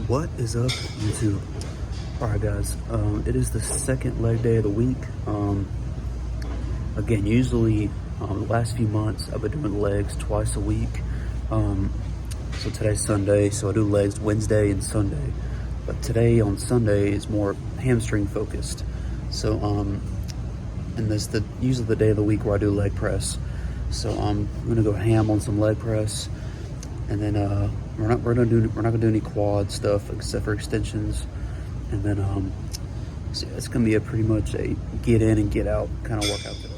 What is up, YouTube? Alright guys, it is the second leg day of the week. Again, usually the last few months I've been doing legs twice a week. So today's Sunday, so I do legs Wednesday and Sunday. But today on Sunday is more hamstring focused. So and this the usually the day of the week where I do leg press. So I'm gonna go ham on some leg press, and then we're not gonna do any quad stuff except for extensions, and then so yeah, it's gonna be pretty much a get in and get out kind of workout today.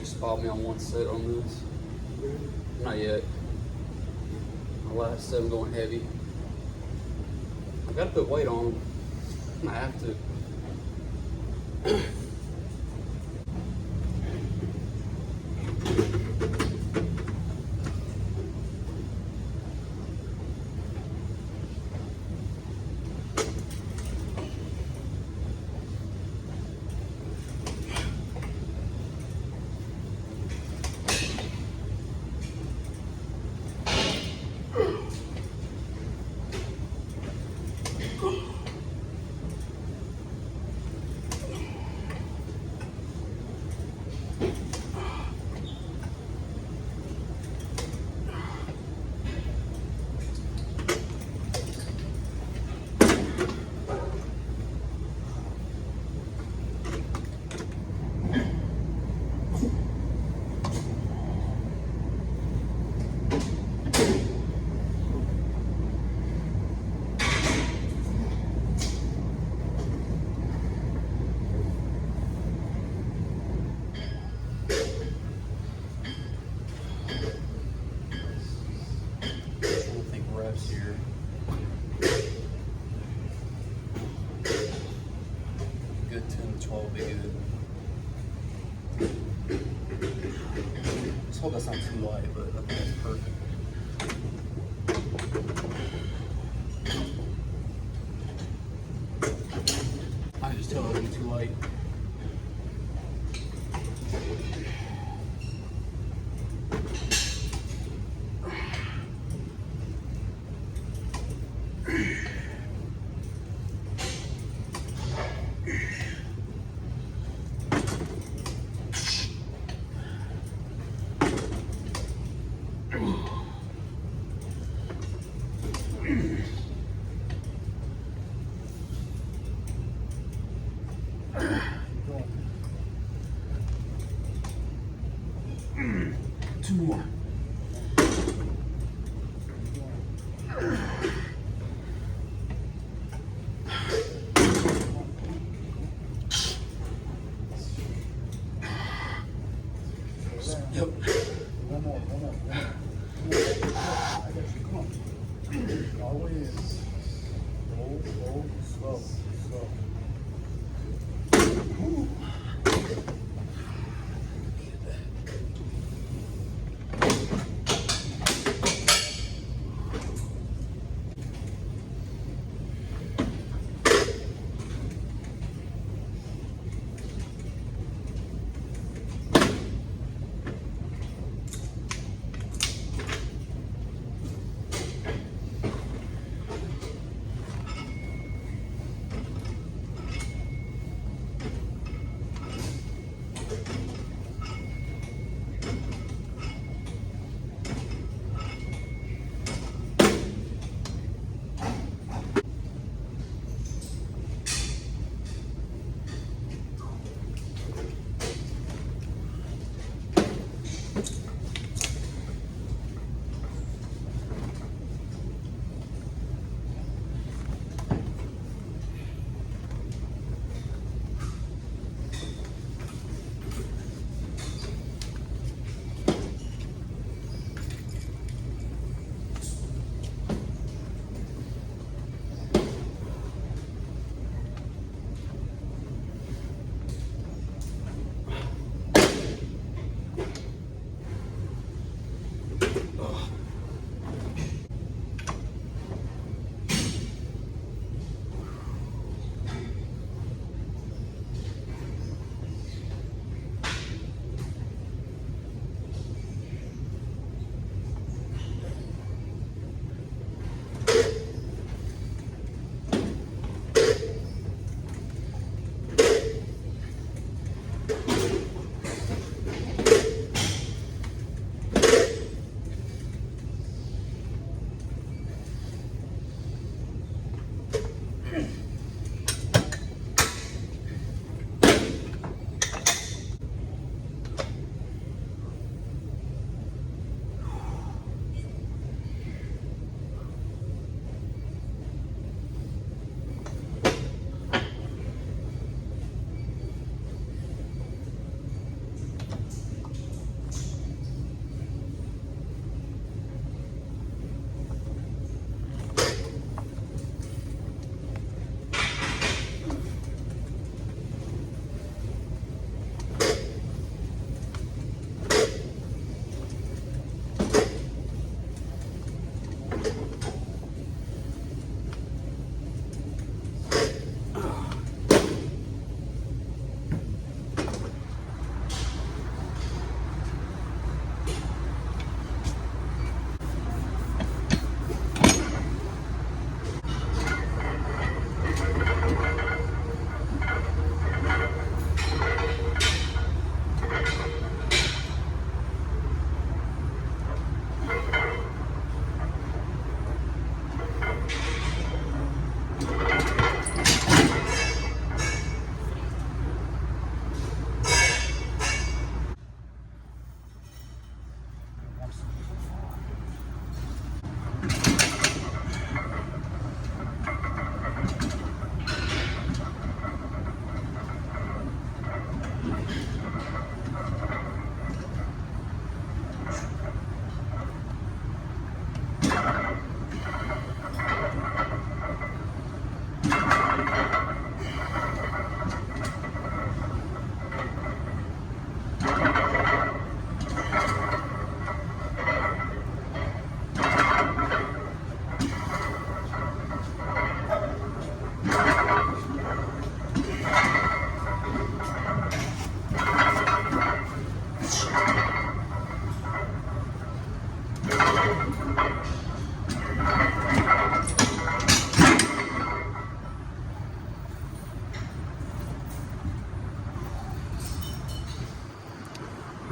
Spot me on one set on this. Not yet. My last set I'm going heavy. I gotta put weight on them. I have to. Here. Good 10 to 12 be good. Just hope that's not too light, but I think that's perfect. I just tell it to be too light. Two more. Yep. One more. I got you. Come on. Always. Slow. Ooh.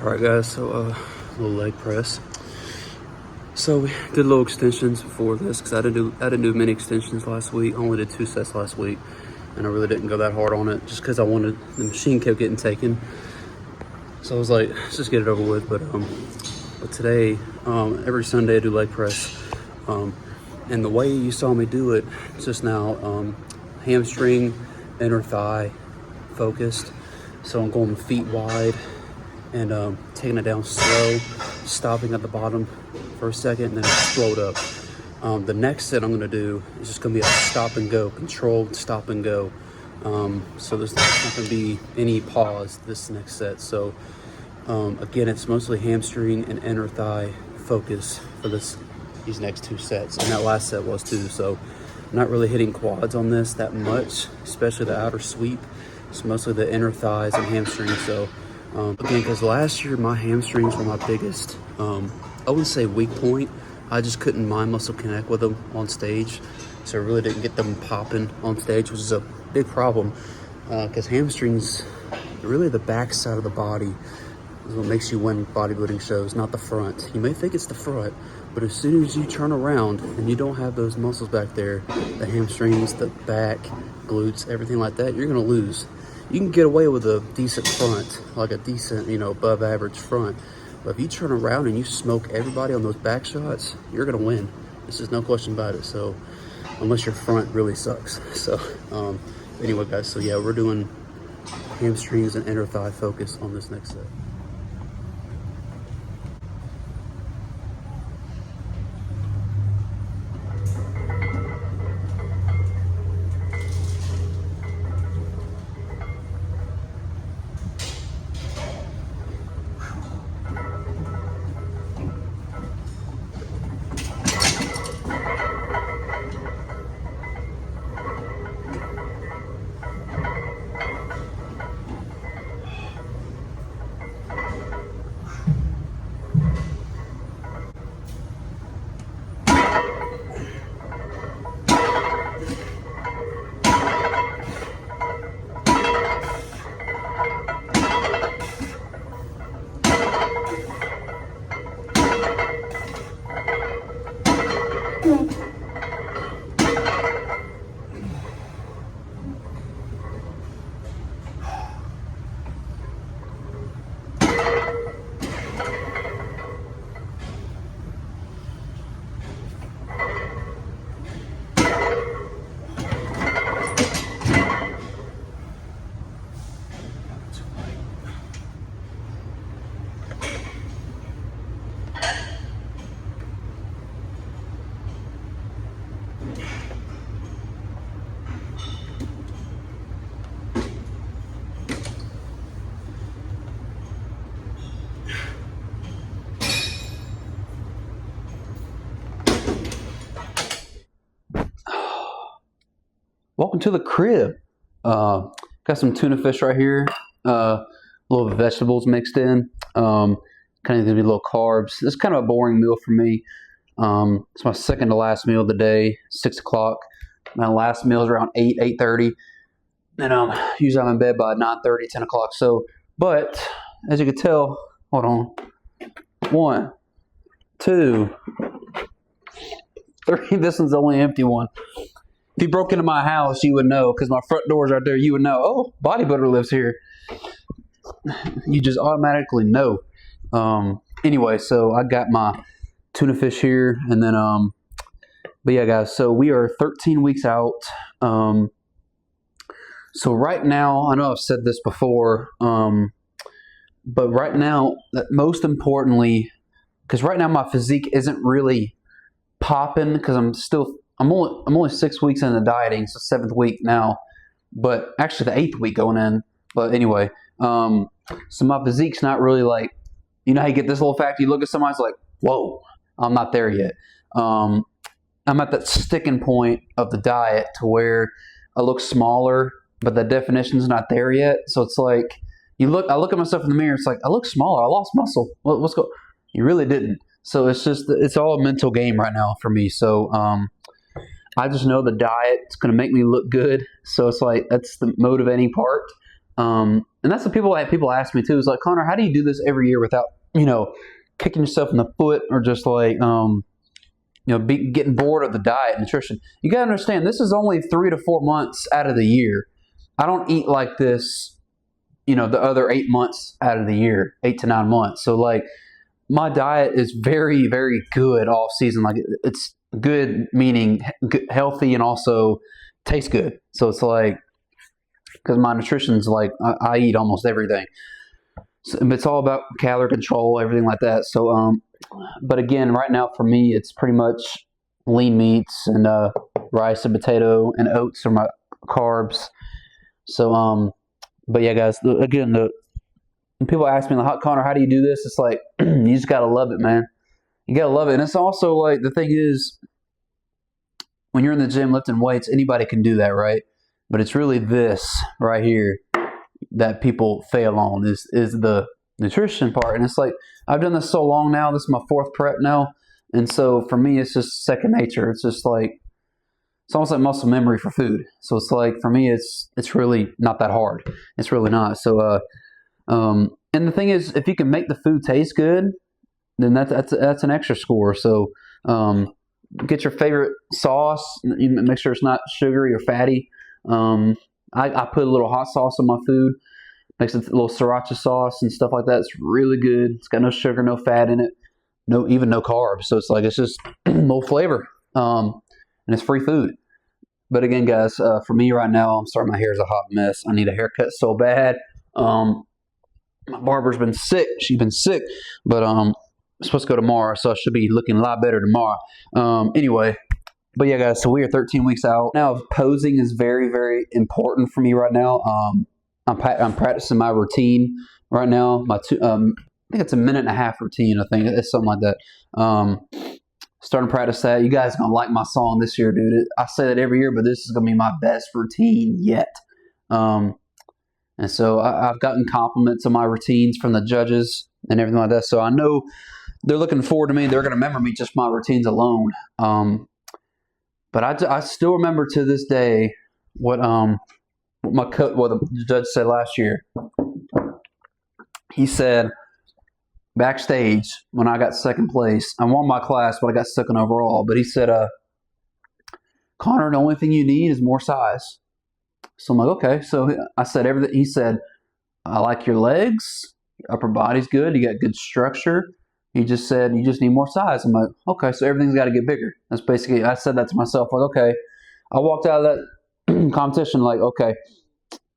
All right, guys, so little leg press. So we did little extensions before this because I didn't do many extensions last week. I only did 2 sets last week, and I really didn't go that hard on it just because the machine kept getting taken. So So I was like, let's just get it over with. But today, every Sunday I do leg press. And the way you saw me do it just now, hamstring, inner thigh focused. So I'm going feet wide and taking it down slow, stopping at the bottom for a second, and then explode up. The next set I'm gonna do is just gonna be a stop and go, controlled stop and go. So there's not gonna be any pause this next set. So again, it's mostly hamstring and inner thigh focus for these next two sets, and that last set was too. So I'm not really hitting quads on this that much, especially the outer sweep. It's mostly the inner thighs and hamstrings. So again, because last year my hamstrings were my biggest, I wouldn't say weak point. I just couldn't mind muscle connect with them on stage. So I really didn't get them popping on stage, which is a big problem because hamstrings, really the back side of the body is what makes you win bodybuilding shows, not the front. You may think it's the front, but as soon as you turn around and you don't have those muscles back there, the hamstrings, the back, glutes, everything like that, you're gonna lose. You can get away with a decent front, like a decent, above average front. But if you turn around and you smoke everybody on those back shots, you're gonna win. This is no question about it. So, unless your front really sucks. So, anyway, guys. So yeah, we're doing hamstrings and inner thigh focus on this next set. Welcome to the crib. Got some tuna fish right here. Little vegetables mixed in. Kind of gonna be little carbs. This is kind of a boring meal for me. It's my second to last meal of the day, 6 o'clock. My last meal is around 8:30. And usually I'm in bed by 9:30, 10 o'clock. So, but as you can tell, hold on. 1, 2, 3. This one's the only empty one. If you broke into my house, you would know, because my front door's right there. You would know, oh, bodybuilder lives here. You just automatically know. Anyway, so I got my tuna fish here, and then, but yeah, guys, so we are 13 weeks out. So right now, I know I've said this before, but right now, most importantly, because right now my physique isn't really popping, because I'm only 6 weeks into dieting, so 7th week now, but actually the 8th week going in. But anyway, so my physique's not really like, how you get this little fact, you look at somebody, it's like, whoa, I'm not there yet. I'm at that sticking point of the diet to where I look smaller, but the definition's not there yet. So it's like, I look at myself in the mirror, it's like, I look smaller, I lost muscle. What's going? You really didn't. So it's all a mental game right now for me. So I just know the diet's going to make me look good. So it's like, that's the motivating part. And that's what people ask me too, is like, Connor, how do you do this every year without, kicking yourself in the foot, or just like, getting bored of the diet and nutrition? You got to understand, this is only 3 to 4 months out of the year. I don't eat like this the other 8 months out of the year, 8 to 9 months. So like my diet is very, very good off season. Like it's good, meaning healthy and also tastes good. So it's like, because my nutrition's like, I eat almost everything. So it's all about calorie control, everything like that. So, but again, right now for me, it's pretty much lean meats and rice and potato and oats are my carbs. So, but yeah, guys, again, when people ask me, like, Connor, how do you do this? It's like, you just got to love it, man. You got to love it. And it's also like, the thing is, when you're in the gym lifting weights, anybody can do that, right? But it's really this right here that people fail on is the nutrition part. And it's like, I've done this so long now. This is my 4th prep now. And so for me, it's just second nature. It's just like, it's almost like muscle memory for food. So it's like, for me, it's really not that hard. It's really not. So, and the thing is, if you can make the food taste good, then that's an extra score. So, get your favorite sauce. Make sure it's not sugary or fatty. I put a little hot sauce on my food. Makes it a little sriracha sauce and stuff like that. It's really good. It's got no sugar, no fat in it, even no carbs. So it's like, it's just no flavor. And it's free food. But again, guys, for me right now, I'm sorry, my hair is a hot mess. I need a haircut so bad. My barber's been sick. She's been sick, but I'm supposed to go tomorrow, so I should be looking a lot better tomorrow. Anyway, but yeah, guys, so we are 13 weeks out. Now, posing is very, very important for me right now. I'm practicing my routine right now. I think it's a 1.5-minute routine. I think it's something like that. Starting to practice that. You guys are going to like my song this year, dude. I say that every year, but this is going to be my best routine yet. And so I've gotten compliments on my routines from the judges and everything like that. So I know they're looking forward to me. They're going to remember me just my routines alone. But I still remember to this day what the judge said last year. He said backstage when I got second place, I won my class, but I got second overall. But he said, Connor, the only thing you need is more size. So I'm like, okay. So I said everything. He said, I like your legs. Your upper body's good. You got good structure. He just said, you just need more size. I'm like, okay, so everything's got to get bigger. That's basically, I said that to myself, like, okay. I walked out of that competition like, okay,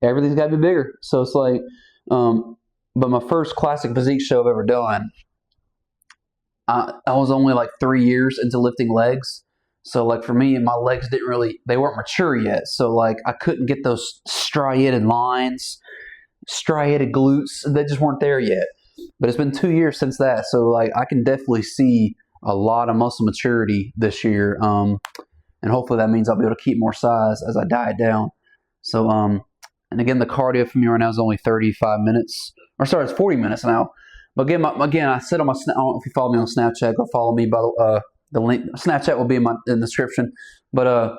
everything's got to be bigger. So it's like, but my first classic physique show I've ever done, I was only like 3 years into lifting legs. So like for me, my legs they weren't mature yet. So like I couldn't get those striated lines, striated glutes. They just weren't there yet. But it's been 2 years since that. So like I can definitely see a lot of muscle maturity this year. And hopefully that means I'll be able to keep more size as I diet down. So, and again, the cardio for me right now is only 35 minutes. Or sorry, it's 40 minutes now. But again, I said on my, I don't know if you follow me on Snapchat, go follow me by the link. Snapchat will be in the description. But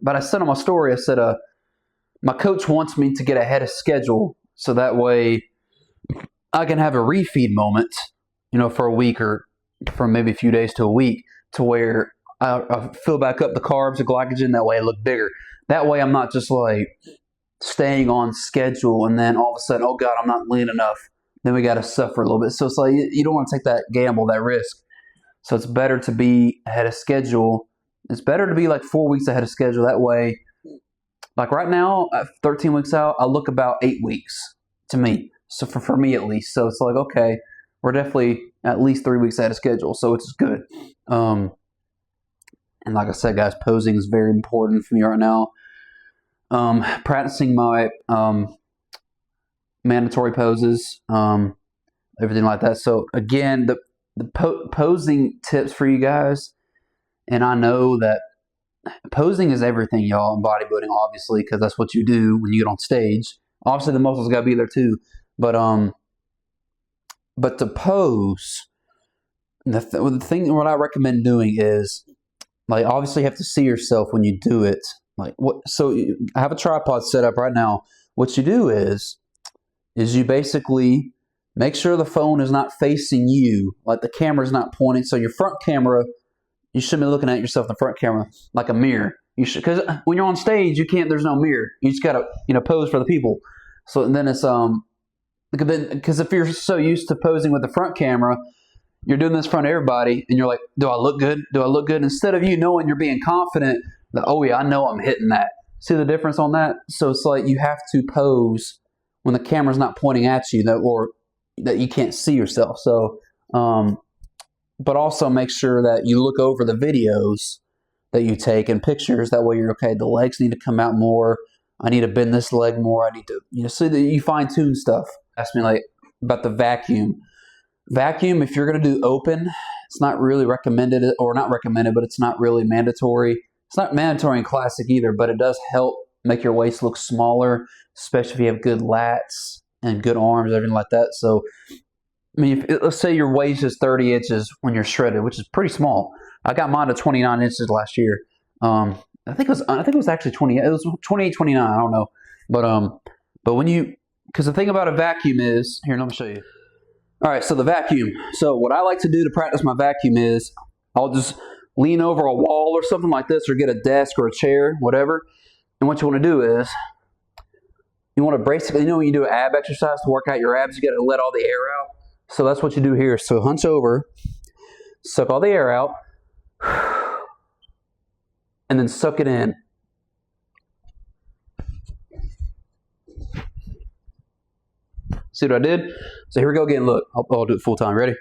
I said on my story, I said, my coach wants me to get ahead of schedule so that way I can have a refeed moment, for a week or from maybe a few days to a week to where I fill back up the carbs, the glycogen. That way I look bigger. That way I'm not just like staying on schedule and then all of a sudden, oh God, I'm not lean enough. Then we got to suffer a little bit. So it's like you don't want to take that gamble, that risk. So it's better to be ahead of schedule. It's better to be like 4 weeks ahead of schedule. That way, like right now, at 13 weeks out, I look about 8 weeks to me. So for me at least. So it's like, okay, we're definitely at least 3 weeks ahead of schedule. So it's good. And like I said, guys, posing is very important for me right now. Practicing my mandatory poses, everything like that. So again, the posing tips for you guys, and I know that posing is everything, y'all, in bodybuilding, obviously, because that's what you do when you get on stage. Obviously, the muscles got to be there too, but to pose, the thing what I recommend doing is, like, obviously you have to see yourself when you do it. Like what? So I have a tripod set up right now. What you do is you basically make sure the phone is not facing you, like the camera is not pointing. So your front camera, you shouldn't be looking at yourself in the front camera like a mirror. You should, because when you're on stage, you can't. There's no mirror. You just gotta pose for the people. So and then it's because if you're so used to posing with the front camera, you're doing this in front of everybody, and you're like, do I look good? Do I look good? Instead of you knowing you're being confident that, oh yeah, I know I'm hitting that. See the difference on that? So it's like you have to pose when the camera's not pointing at you, or that you can't see yourself. So, but also make sure that you look over the videos that you take and pictures. That way you're okay. The legs need to come out more. I need to bend this leg more. I need to, so that you fine tune stuff. Ask me like about the vacuum. Vacuum, if you're going to do open, it's not really recommended, or not recommended, but it's not really mandatory. It's not mandatory in classic either, but it does help make your waist look smaller, especially if you have good lats and good arms, everything like that. So, I mean, let's say your waist is 30 inches when you're shredded, which is pretty small. I got mine to 29 inches last year. I think it was actually 20. It was 28, 29. I don't know, but when you, because the thing about a vacuum is here. Let me show you. All right, so the vacuum. So what I like to do to practice my vacuum is I'll just lean over a wall or something like this, or get a desk or a chair, whatever. And what you want to do is you want to basically, when you do an ab exercise to work out your abs, you got to let all the air out. So that's what you do here. So hunch over, suck all the air out, and then suck it in. See what I did? So here we go again. Look, I'll do it full time. Ready?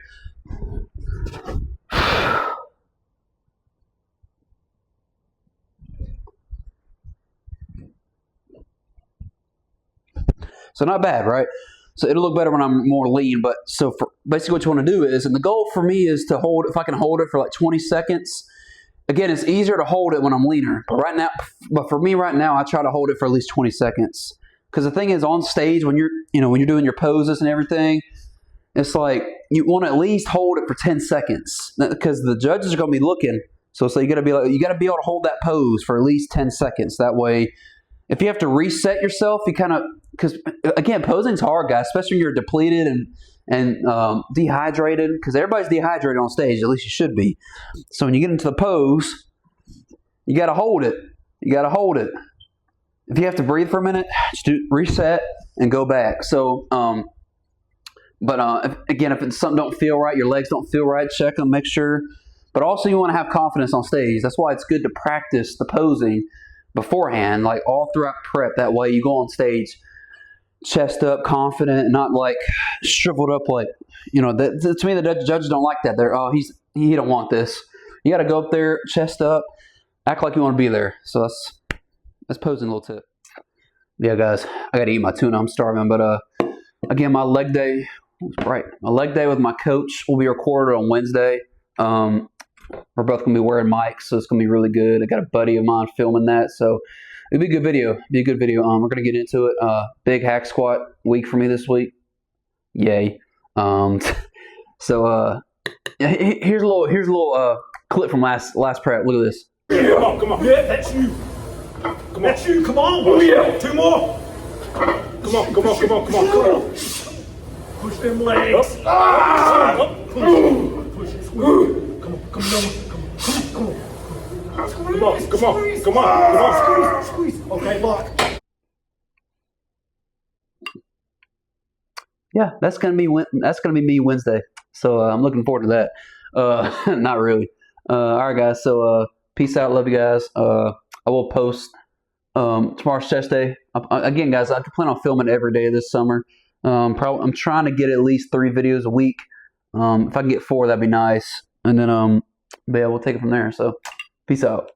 So not bad, right? So it'll look better when I'm more lean. But so for basically what you want to do is, and the goal for me is to hold, if I can hold it for like 20 seconds. Again, it's easier to hold it when I'm leaner. But for me right now, I try to hold it for at least 20 seconds. Because the thing is, on stage, when you're doing your poses and everything, it's like you want to at least hold it for 10 seconds because the judges are going to be looking. So you got to be able to hold that pose for at least 10 seconds. That way, if you have to reset yourself, you kind of, because again, posing's hard, guys, especially when you're depleted and dehydrated. Because everybody's dehydrated on stage, at least you should be. So when you get into the pose, you got to hold it. You got to hold it. If you have to breathe for a minute, just reset and go back. So, if something don't feel right, your legs don't feel right, check them, make sure. But also you want to have confidence on stage. That's why it's good to practice the posing beforehand, like all throughout prep. That way you go on stage, chest up, confident, not like shriveled up like, to me the judges don't like that. They're, he don't want this. You got to go up there, chest up, act like you want to be there. So that's posing a little tip. Yeah, guys, I got to eat my tuna. I'm starving. But again, my leg day with my coach will be recorded on Wednesday. We're both going to be wearing mics, so it's going to be really good. I got a buddy of mine filming that, so it'll be a good video. We're going to get into it. Big hack squat week for me this week. Yay. So here's a little clip from last prep. Look at this. Yeah, come on. Yeah, that's you. That's you. Come on. Oh yeah. 2 more. Come on. Push them legs. Push. Squeeze. Come on. Squeeze. Okay, lock. Yeah, that's gonna be me Wednesday. So I'm looking forward to that. Not really. All right, guys. So peace out. Love you guys. I will post tomorrow's chest day. Again, guys, I plan on filming every day this summer. I'm trying to get at least 3 videos a week. If I can get 4, that'd be nice. And then we'll take it from there. So peace out.